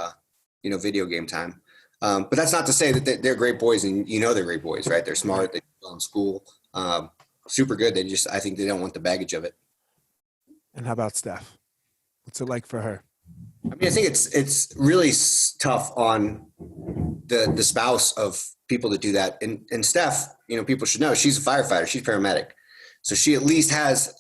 video game time. But that's not to say that they're great boys and, they're great boys, right? They're smart. They do well in school. Super good. I think they don't want the baggage of it. And how about Steph? What's it like for her? I mean, I think it's really tough on the spouse of people that do that. And Steph, people should know she's a firefighter. She's paramedic. So she at least has,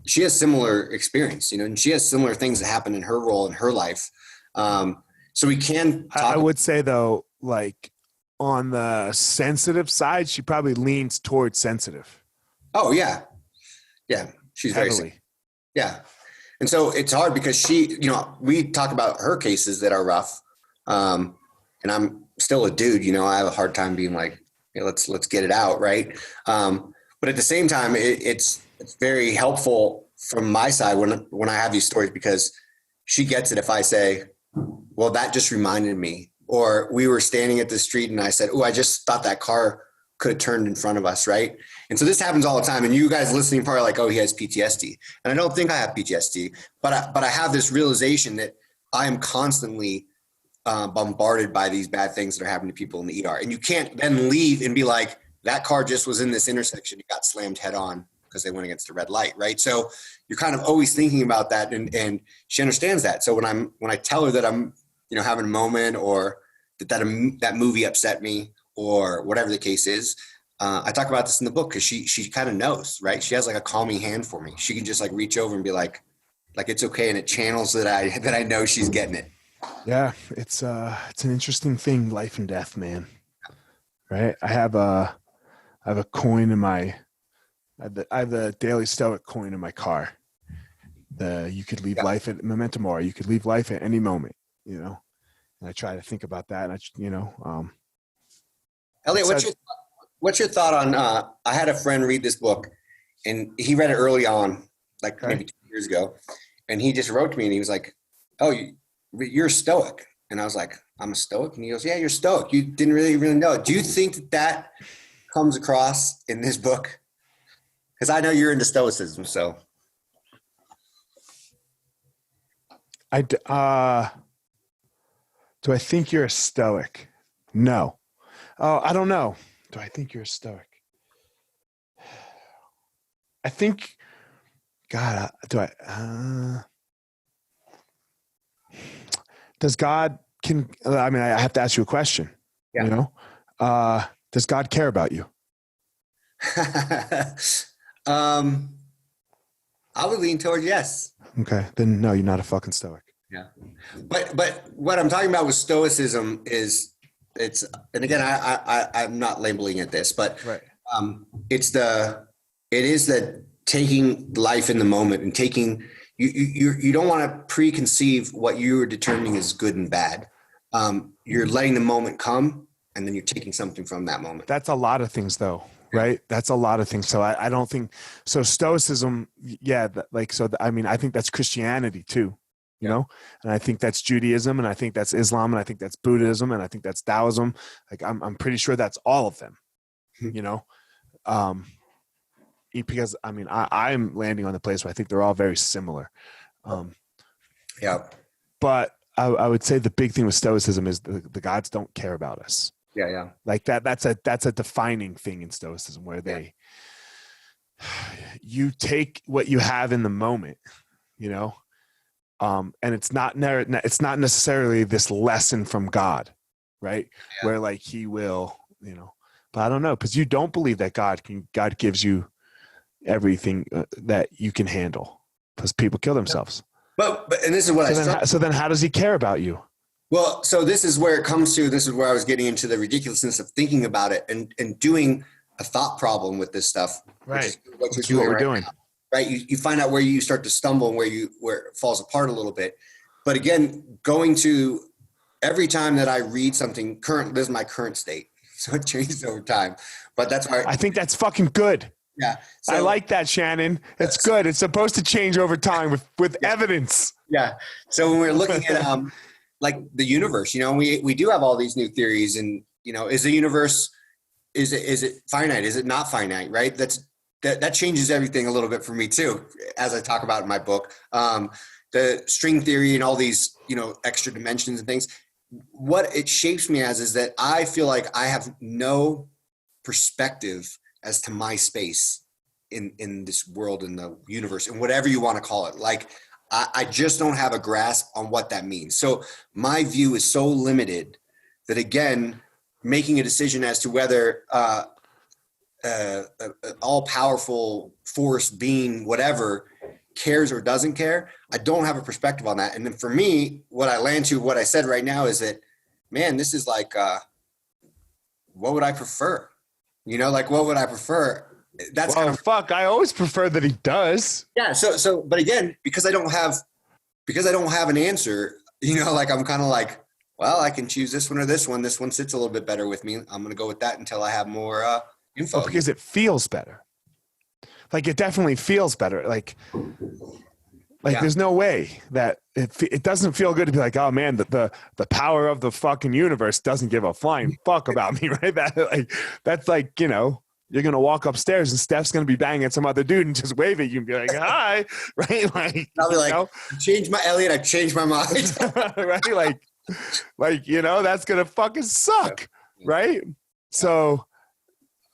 she has similar experience, and she has similar things that happen in her role in her life. So we can talk. I would say though, like on the sensitive side, she probably leans towards sensitive. Oh yeah. Yeah. She's heavily. Very, yeah. And so it's hard because she, we talk about her cases that are rough. And I'm still a dude, I have a hard time being like, hey, let's get it out. Right. But at the same time, it's very helpful from my side when I have these stories, because she gets it. If I say, well, that just reminded me, or we were standing at the street and I said, oh, I just thought that car could have turned in front of us. Right. And so this happens all the time. And you guys listening probably like, oh, he has PTSD. And I don't think I have PTSD, but I have this realization that I am constantly bombarded by these bad things that are happening to people in the ER. And you can't then leave and be like, that car just was in this intersection. It got slammed head on because they went against the red light. Right. So you're kind of always thinking about that. And she understands that. So when I tell her that I'm, having a moment, or that movie upset me, or whatever the case is, I talk about this in the book because she kind of knows, right? She has like a calming hand for me. She can just like reach over and be like it's okay, and it channels that I know she's getting it. Yeah, it's an interesting thing, life and death, man. Right? I have a coin in my I have the Daily Stoic coin in my car. You could leave life at memento mori. You could leave life at any moment, And I try to think about that, and Elliot, what's your thought on? I had a friend read this book, and he read it early on, like maybe 2 years ago, and he just wrote to me and he was like, "Oh, you're a Stoic," and I was like, "I'm a Stoic," and he goes, "Yeah, you're Stoic. You didn't really know. Do you think that comes across in this book? Because I know you're into Stoicism, so." Do I think you're a Stoic? No. Oh, I don't know. Do I think you're a Stoic? I think, God, does God, I have to ask you a question, does God care about you? I would lean toward yes. Okay. Then no, you're not a fucking Stoic. Yeah. But what I'm talking about with Stoicism is and again, I'm not labeling it this, but right. It is that taking life in the moment and taking, you don't want to preconceive what you're determining is good and bad. You're letting the moment come, and then you're taking something from that moment. That's a lot of things though, right? That's a lot of things. So I don't think, so Stoicism, I think that's Christianity too. And I think that's Judaism, and I think that's Islam, and I think that's Buddhism, and I think that's Taoism. Like I'm pretty sure that's all of them, because I'm landing on the place where I think they're all very similar. But I would say the big thing with Stoicism is the gods don't care about us. Yeah. Like that's a defining thing in Stoicism, where you take what you have in the moment, and it's not necessarily this lesson from God, right? Yeah. Where like he will, but I don't know, because you don't believe that God gives you everything that you can handle, because people kill themselves. But and this is what so then how does he care about you? Well, so this is where it comes to, this is where I was getting into the ridiculousness of thinking about it and doing a thought problem with this stuff. Right. Which is what we're doing. Now, right. You find out where you start to stumble and where it falls apart a little bit. But again, going to every time that I read something current, this is my current state. So it changes over time, but that's why I think that's fucking good. Yeah. So, I like that, Shannon. It's good. It's supposed to change over time with evidence. Yeah. So when we're looking at, like the universe, we do have all these new theories, and is the universe, is it finite? Is it not finite? Right. That changes everything a little bit for me too, as I talk about in my book. The string theory and all these, extra dimensions and things. What it shapes me as is that I feel like I have no perspective as to my space in this world, in the universe, and whatever you want to call it. Like, I just don't have a grasp on what that means. So my view is so limited that, again, making a decision as to whether all-powerful force, being, whatever, cares or doesn't care, I don't have a perspective on that. And then for me, what I land to, what I said right now is that, man, this is like, what would I prefer? What would I prefer? That's fuck. I always prefer that he does. Yeah. So, but again, because I don't have an answer, I'm kind of like, well, I can choose this one or this one. This one sits a little bit better with me. I'm going to go with that until I have more info. Well, because it feels better. Like, it definitely feels better. Like yeah. There's no way that it doesn't feel good to be like, oh man, the power of the fucking universe doesn't give a flying fuck about me, right? That's like, you're going to walk upstairs and Steph's going to be banging some other dude and just wave at you and be like, hi, right? Like, I'll be like, change my Elliot. I changed my mind. Right? That's going to fucking suck. Right. So,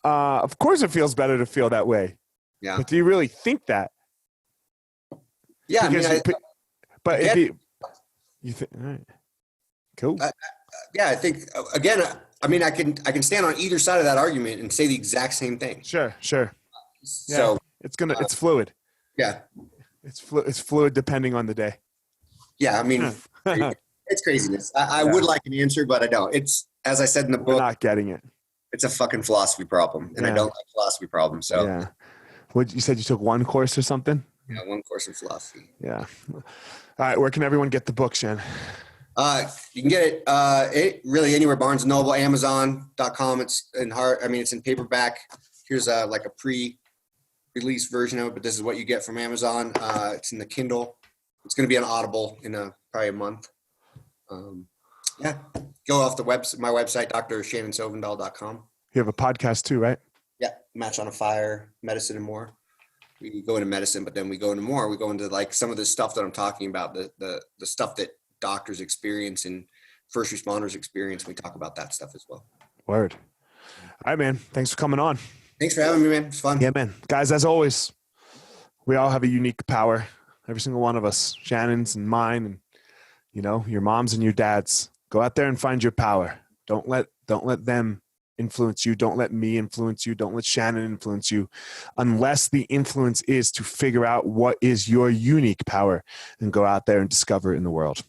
of course it feels better to feel that way. Yeah. But do you really think that? Yeah. But if you think, all right, cool. Yeah. I think, again, I can stand on either side of that argument and say the exact same thing. Sure. Yeah. So it's fluid. Yeah. It's fluid depending on the day. Yeah. I mean, it's craziness. I would like an answer, but I don't. It's, as I said in the book, we're not getting it. It's a fucking philosophy problem, and I don't like philosophy problems. So yeah. What you said, you took one course or something? Yeah, one course in philosophy. Yeah. All right. Where can everyone get the book, Shan? You can get it really anywhere. Barnes & Noble, Amazon.com. It's in paperback. Here's like a pre-release version of it, but this is what you get from Amazon. It's in the Kindle. It's going to be on Audible in probably a month. Yeah. Go off my website, drshannonsovndal.com. You have a podcast too, right? Yeah. Match on a Fire, Medicine and More. We go into medicine, but then we go into more. We go into like some of the stuff that I'm talking about, the stuff that doctors experience and first responders experience. We talk about that stuff as well. Word. All right, man. Thanks for coming on. Thanks for having me, man. It's fun. Yeah, man. Guys, as always, we all have a unique power. Every single one of us, Shannon's and mine, and your mom's and your dad's. Go out there and find your power. Don't let them influence you. Don't let me influence you. Don't let Shannon influence you, unless the influence is to figure out what is your unique power and go out there and discover it in the world.